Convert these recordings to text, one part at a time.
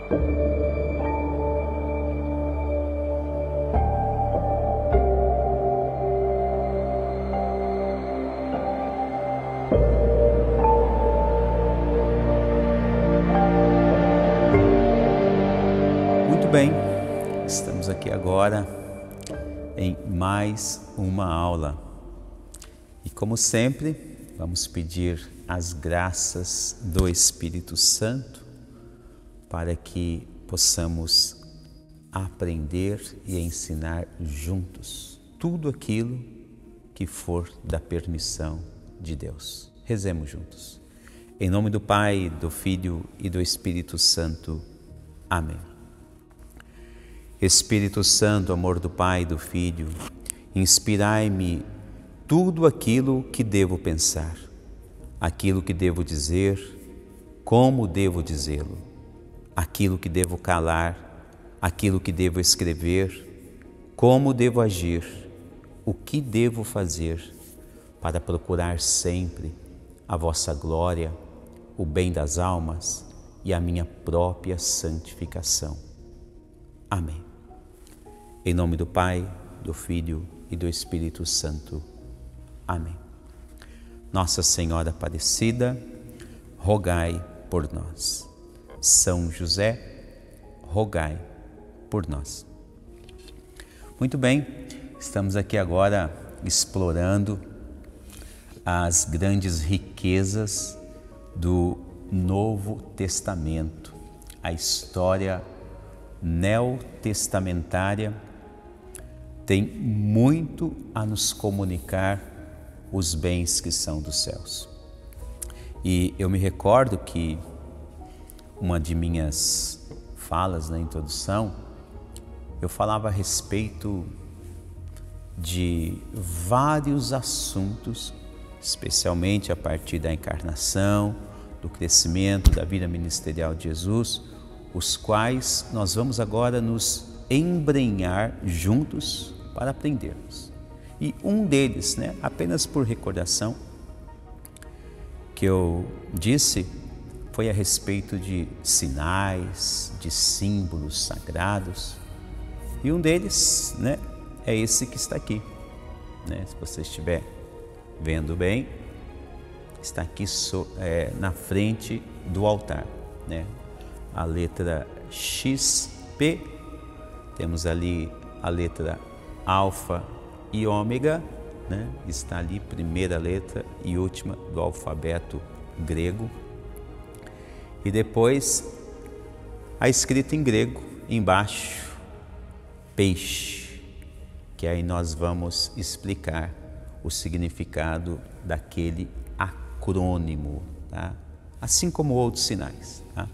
Muito bem, estamos aqui agora em mais uma aula e, como sempre, vamos pedir as graças do Espírito Santo para que possamos aprender e ensinar juntos tudo aquilo que for da permissão de Deus. Rezemos juntos. Em nome do Pai, do Filho e do Espírito Santo. Amém. Espírito Santo, amor do Pai e do Filho, inspirai-me tudo aquilo que devo pensar, aquilo que devo dizer, como devo dizê-lo, aquilo que devo calar, aquilo que devo escrever, como devo agir, o que devo fazer para procurar sempre a vossa glória, o bem das almas e a minha própria santificação. Amém. Em nome do Pai, do Filho e do Espírito Santo. Amém. Nossa Senhora Aparecida, rogai por nós. São José, rogai por nós. Muito bem, estamos aqui agora explorando as grandes riquezas do Novo Testamento, a história neotestamentária tem muito a nos comunicar os bens que são dos céus. E eu me recordo que uma de minhas falas na introdução, eu falava a respeito de vários assuntos, especialmente a partir da encarnação, do crescimento da vida ministerial de Jesus, os quais nós vamos agora nos embrenhar juntos para aprendermos. E um deles, apenas por recordação, que eu disse, foi a respeito de sinais, de símbolos sagrados. E um deles, é esse que está aqui. Se você estiver vendo bem, está aqui na frente do altar. A letra XP, temos ali a letra alfa e ômega, está ali primeira letra e última do alfabeto grego. E depois a escrita em grego embaixo, peixe, que aí nós vamos explicar o significado daquele acrônimo, tá? Assim como outros sinais, tá?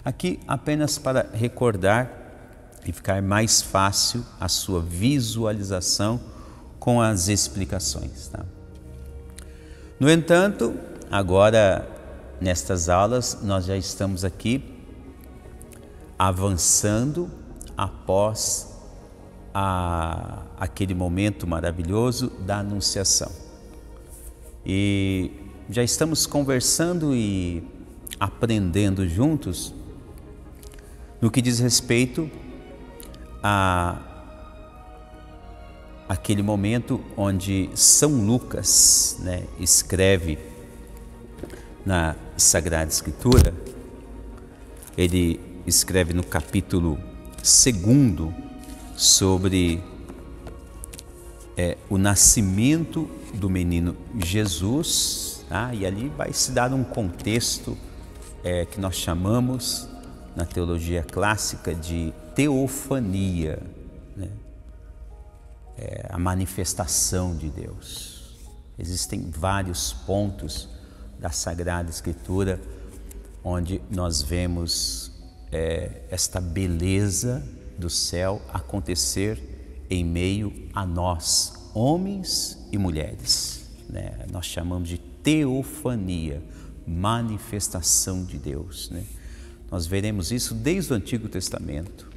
Aqui apenas para recordar e ficar mais fácil a sua visualização com as explicações, tá? No entanto, agora nestas aulas nós já estamos aqui avançando após aquele momento maravilhoso da Anunciação. E já estamos conversando e aprendendo juntos no que diz respeito aquele momento onde São Lucas, escreve na Sagrada Escritura. Ele escreve no capítulo 2 sobre o nascimento do menino Jesus, tá? E ali vai se dar um contexto que nós chamamos na teologia clássica de teofania, a manifestação de Deus. Existem vários pontos da Sagrada Escritura onde nós vemos esta beleza do céu acontecer em meio a nós, homens e mulheres. Nós chamamos de teofania, manifestação de Deus. Nós veremos isso desde o Antigo Testamento.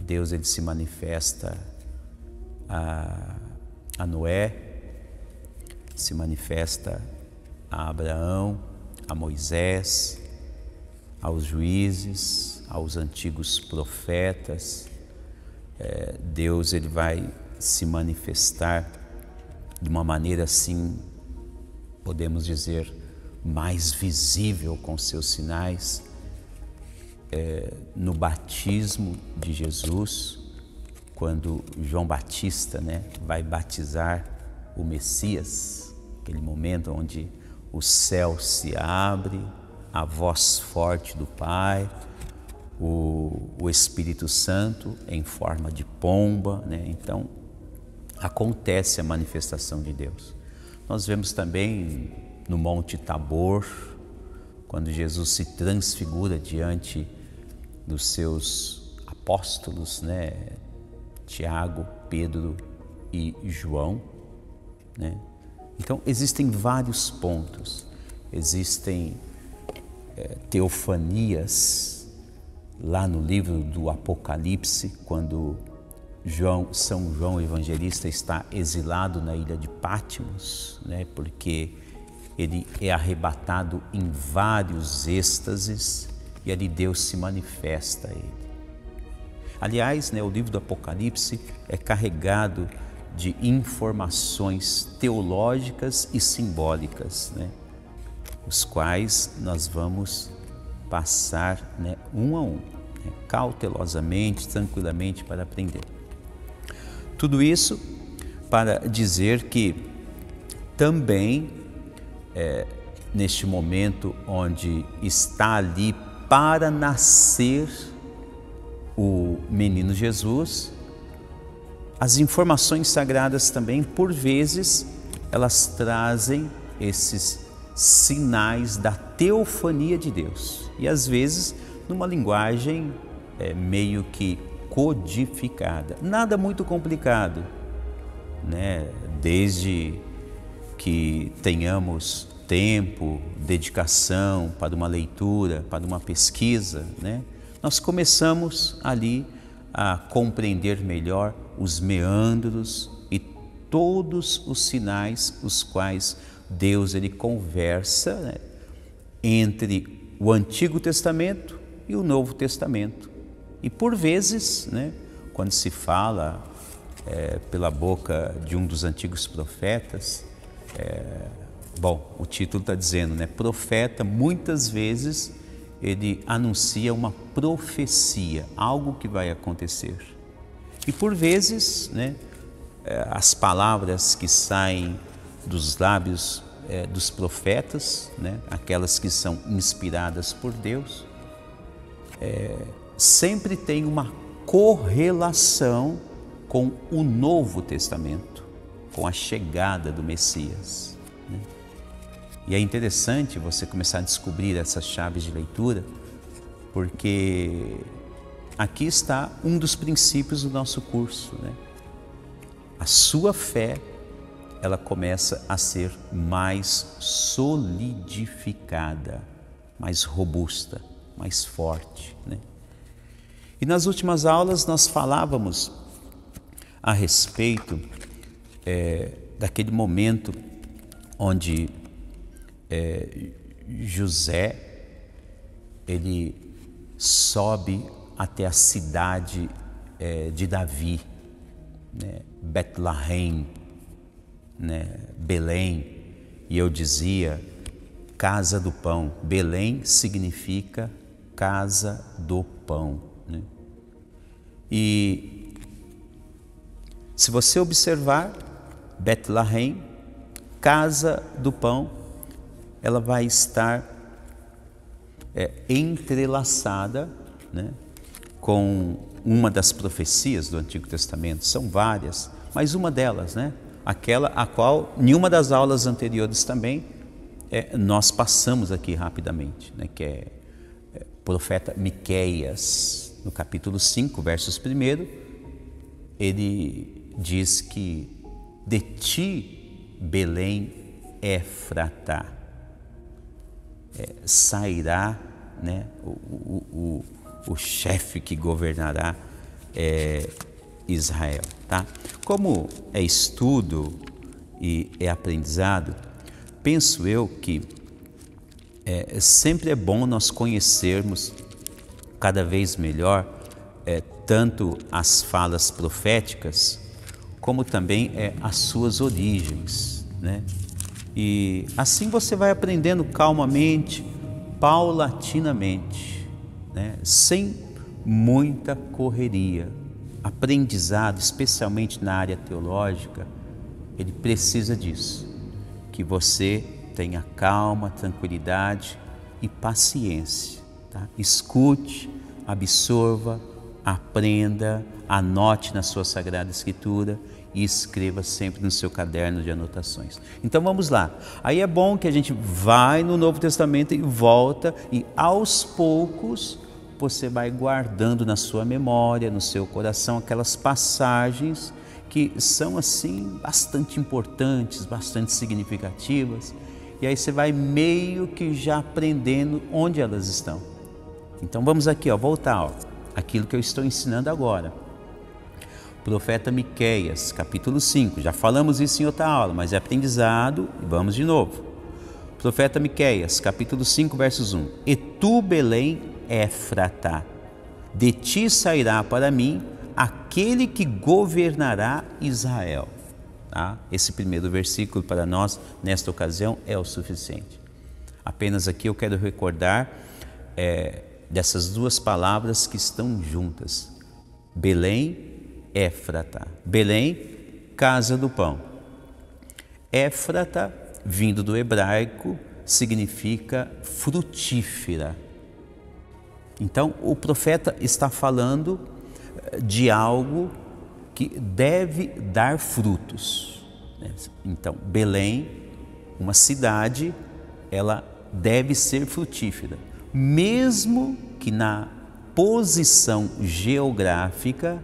Deus ele se manifesta a Noé, se manifesta a Abraão, a Moisés, aos juízes, aos antigos profetas. Deus ele vai se manifestar de uma maneira assim, podemos dizer, mais visível com seus sinais no batismo de Jesus, quando João Batista, né, vai batizar o Messias, aquele momento onde o céu se abre, a voz forte do Pai, o Espírito Santo em forma de pomba, né? Então acontece a manifestação de Deus. Nós vemos também no Monte Tabor, quando Jesus se transfigura diante dos seus apóstolos, né? Tiago, Pedro e João, né? Então existem vários pontos, existem teofanias lá no livro do Apocalipse, quando São João Evangelista está exilado na ilha de Patmos, né? Porque ele é arrebatado em vários êxtases e ali Deus se manifesta a ele. Aliás, né, o livro do Apocalipse é carregado de informações teológicas e simbólicas, né, os quais nós vamos passar, né, um a um, né, cautelosamente, tranquilamente, para aprender. Tudo isso para dizer que também neste momento onde está ali para nascer o menino Jesus, as informações sagradas também, por vezes, elas trazem esses sinais da teofania de Deus. E às vezes, numa linguagem meio que codificada. Nada muito complicado, né? Desde que tenhamos tempo, dedicação para uma leitura, para uma pesquisa, né? Nós começamos ali a compreender melhor os meandros e todos os sinais os quais Deus ele conversa, né, entre o Antigo Testamento e o Novo Testamento. E por vezes, né, quando se fala pela boca de um dos antigos profetas, o título está dizendo, né, profeta, muitas vezes ele anuncia uma profecia, algo que vai acontecer. E por vezes, né, as palavras que saem dos lábios dos profetas, né, aquelas que são inspiradas por Deus, sempre tem uma correlação com o Novo Testamento, com a chegada do Messias, né? E é interessante você começar a descobrir essas chaves de leitura, porque aqui está um dos princípios do nosso curso, né? A sua fé, ela começa a ser mais solidificada, mais robusta, mais forte, né? E nas últimas aulas nós falávamos a respeito daquele momento onde José ele sobe até a cidade de Davi, né, Betlehem, né, Belém, e eu dizia casa do pão. Belém significa casa do pão, né? E se você observar Betlehem, casa do pão, ela vai estar entrelaçada, né, com uma das profecias do Antigo Testamento. São várias, mas uma delas, né, aquela a qual, em uma das aulas anteriores também, nós passamos aqui rapidamente, né, que é profeta Miqueias, no capítulo 5, versos 1, ele diz que de ti, Belém Éfrata, sairá, né, o chefe que governará Israel, tá? Como é estudo e é aprendizado, penso eu que sempre é bom nós conhecermos cada vez melhor tanto as falas proféticas, como também as suas origens, né? E assim você vai aprendendo calmamente, paulatinamente, né? Sem muita correria. Aprendizado, especialmente na área teológica, ele precisa disso, que você tenha calma, tranquilidade e paciência, tá? Escute, absorva, aprenda, anote na sua Sagrada Escritura e escreva sempre no seu caderno de anotações. Então vamos lá. Aí é bom que a gente vai no Novo Testamento e volta, e aos poucos você vai guardando na sua memória, no seu coração, aquelas passagens que são assim bastante importantes, bastante significativas, e aí você vai meio que já aprendendo onde elas estão. Então vamos aqui, voltar, aquilo que eu estou ensinando agora. Profeta Miqueias, capítulo 5, já falamos isso em outra aula, mas é aprendizado e vamos de novo. Profeta Miqueias, capítulo 5, versos 1. E tu, Belém, Éfrata, de ti sairá para mim aquele que governará Israel. Tá? Esse primeiro versículo para nós, nesta ocasião, é o suficiente. Apenas aqui eu quero recordar dessas duas palavras que estão juntas. Belém, Éfrata. Belém, casa do pão. Éfrata, vindo do hebraico, significa frutífera. Então, o profeta está falando de algo que deve dar frutos. Então, Belém, uma cidade, ela deve ser frutífera, mesmo que na posição geográfica,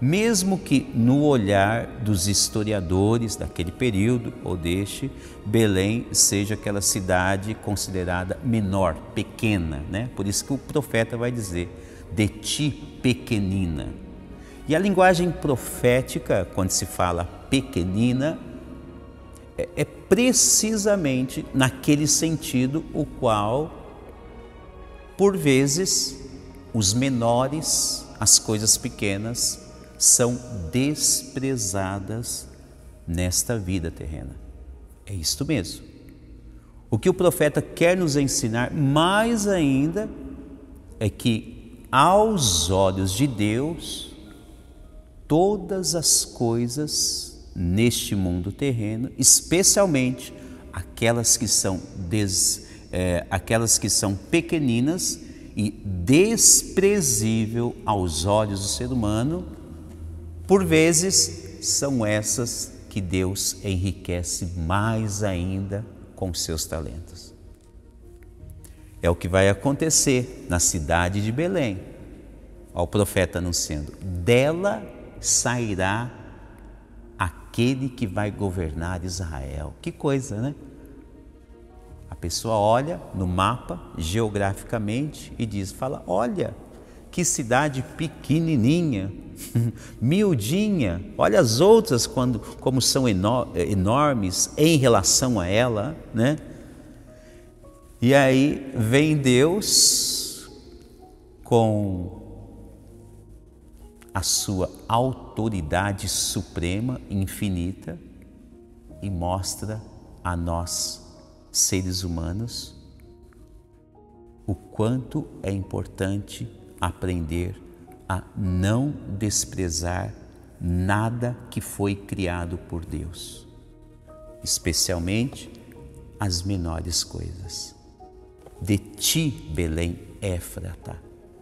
mesmo que no olhar dos historiadores daquele período ou deste, Belém seja aquela cidade considerada menor, pequena, né? Por isso que o profeta vai dizer, de ti pequenina. E a linguagem profética, quando se fala pequenina, é precisamente naquele sentido o qual, por vezes, os menores, as coisas pequenas, são desprezadas nesta vida terrena. É isto mesmo. O que o profeta quer nos ensinar mais ainda é que aos olhos de Deus, todas as coisas neste mundo terreno, especialmente aquelas que são pequeninas e desprezível aos olhos do ser humano, por vezes são essas que Deus enriquece mais ainda com seus talentos. É o que vai acontecer na cidade de Belém. Ao profeta anunciando, dela sairá aquele que vai governar Israel. Que coisa, né? A pessoa olha no mapa, geograficamente, e fala, olha, que cidade pequenininha, miudinha, olha as outras como são enormes em relação a ela, né? E aí vem Deus com a sua autoridade suprema, infinita, e mostra a nós, seres humanos, o quanto é importante aprender a não desprezar nada que foi criado por Deus, especialmente as menores coisas. De ti, Belém, Éfrata,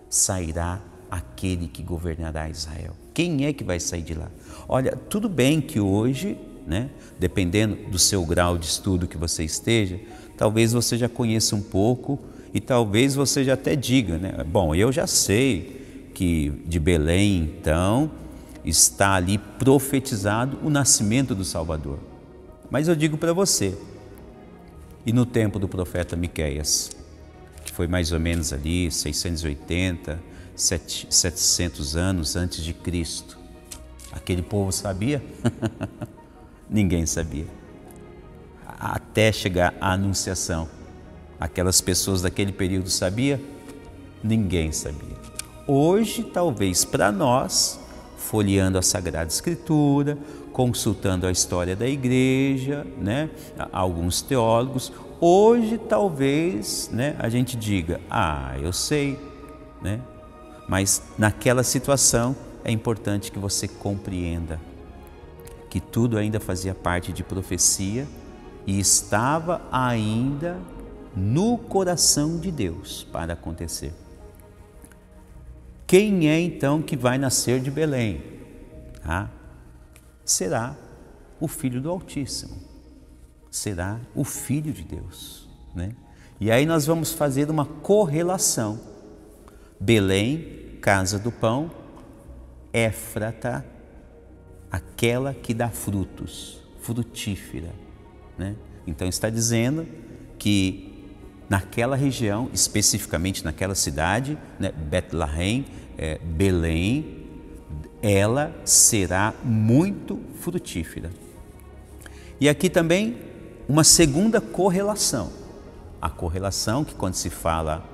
sairá aquele que governará Israel. Quem é que vai sair de lá? Olha, tudo bem que hoje, né, dependendo do seu grau de estudo que você esteja, talvez você já conheça um pouco e talvez você já até diga, né? Bom, eu já sei que de Belém, então, está ali profetizado o nascimento do Salvador. Mas eu digo para você, e no tempo do profeta Miqueias, que foi mais ou menos ali 680, 700 anos antes de Cristo, aquele povo sabia? Ninguém sabia. Até chegar a anunciação. Aquelas pessoas daquele período sabia? Ninguém sabia. Hoje, talvez para nós, folheando a Sagrada Escritura, consultando a história da igreja, né, alguns teólogos, hoje talvez, né, a gente diga, eu sei, né? Mas naquela situação é importante que você compreenda que tudo ainda fazia parte de profecia e estava ainda no coração de Deus para acontecer. Quem é então que vai nascer de Belém? Será o Filho do Altíssimo, será o Filho de Deus, né? E aí nós vamos fazer uma correlação. Belém, casa do pão, Éfrata, aquela que dá frutos, frutífera, né? Então está dizendo que naquela região, especificamente naquela cidade, né, Betlehem, Belém, ela será muito frutífera. E aqui também uma segunda correlação. A correlação que quando se fala,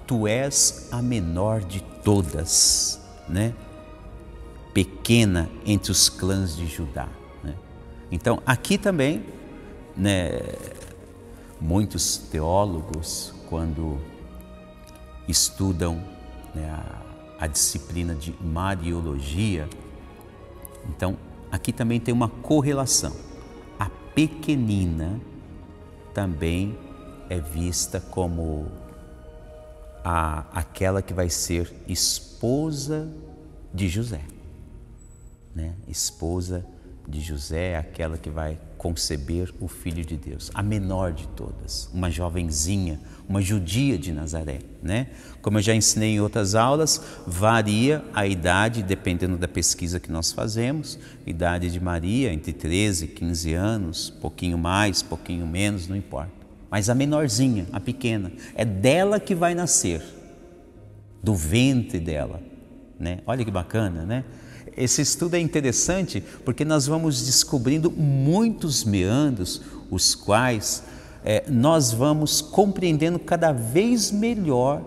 tu és a menor de todas, né? Pequena entre os clãs de Judá, né? Então aqui também, né, muitos teólogos, quando estudam, né, a disciplina de Mariologia, então aqui também tem uma correlação. A pequenina também é vista como aquela que vai ser esposa de José, né? Esposa de José, aquela que vai conceber o Filho de Deus, a menor de todas, uma jovenzinha, uma judia de Nazaré, né? Como eu já ensinei em outras aulas, varia a idade, dependendo da pesquisa que nós fazemos, idade de Maria entre 13 e 15 anos, pouquinho mais, pouquinho menos, não importa. Mas a menorzinha, a pequena, é dela que vai nascer, do ventre dela, né? Olha que bacana, né? Esse estudo é interessante porque nós vamos descobrindo muitos meandros, os quais nós vamos compreendendo cada vez melhor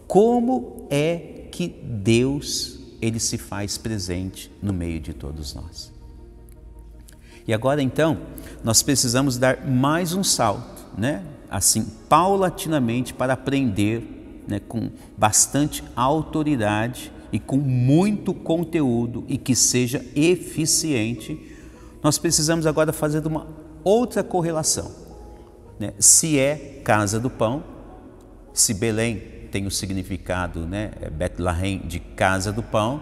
como é que Deus, Ele se faz presente no meio de todos nós. E agora então, nós precisamos dar mais um salto, né? Assim, paulatinamente, para aprender, né, com bastante autoridade e com muito conteúdo e que seja eficiente. Nós precisamos agora fazer uma outra correlação, né? Se é casa do pão, se Belém tem o significado, né, Betlehem, de casa do pão,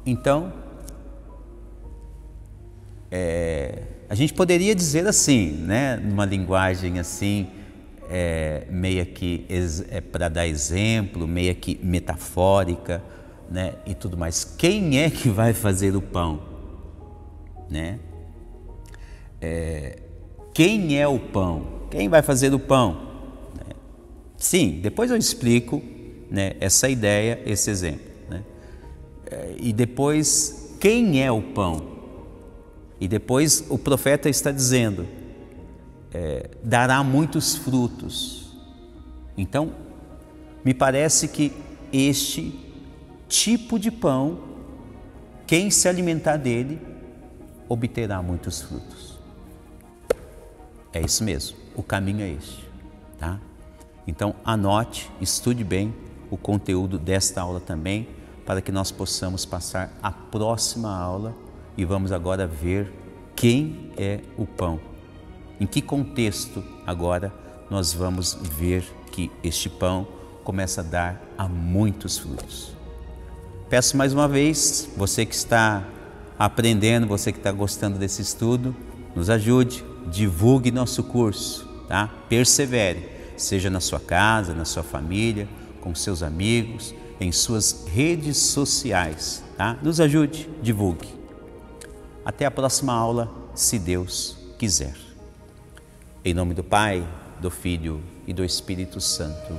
então a gente poderia dizer assim, né, numa linguagem assim, meia que para dar exemplo, meia que metafórica, né, e tudo mais. Quem é que vai fazer o pão, né? Quem é o pão? Quem vai fazer o pão? Sim, depois eu explico, né, essa ideia, esse exemplo, né? E depois, quem é o pão? E depois o profeta está dizendo, dará muitos frutos. Então, me parece que este tipo de pão, quem se alimentar dele, obterá muitos frutos. É isso mesmo, o caminho é este, tá? Então, anote, estude bem o conteúdo desta aula também, para que nós possamos passar a próxima aula e vamos agora ver quem é o pão. Em que contexto agora nós vamos ver que este pão começa a dar a muitos frutos. Peço mais uma vez, você que está aprendendo, você que está gostando desse estudo, nos ajude, divulgue nosso curso, tá? Persevere, seja na sua casa, na sua família, com seus amigos, em suas redes sociais, tá? Nos ajude, divulgue. Até a próxima aula, se Deus quiser. Em nome do Pai, do Filho e do Espírito Santo.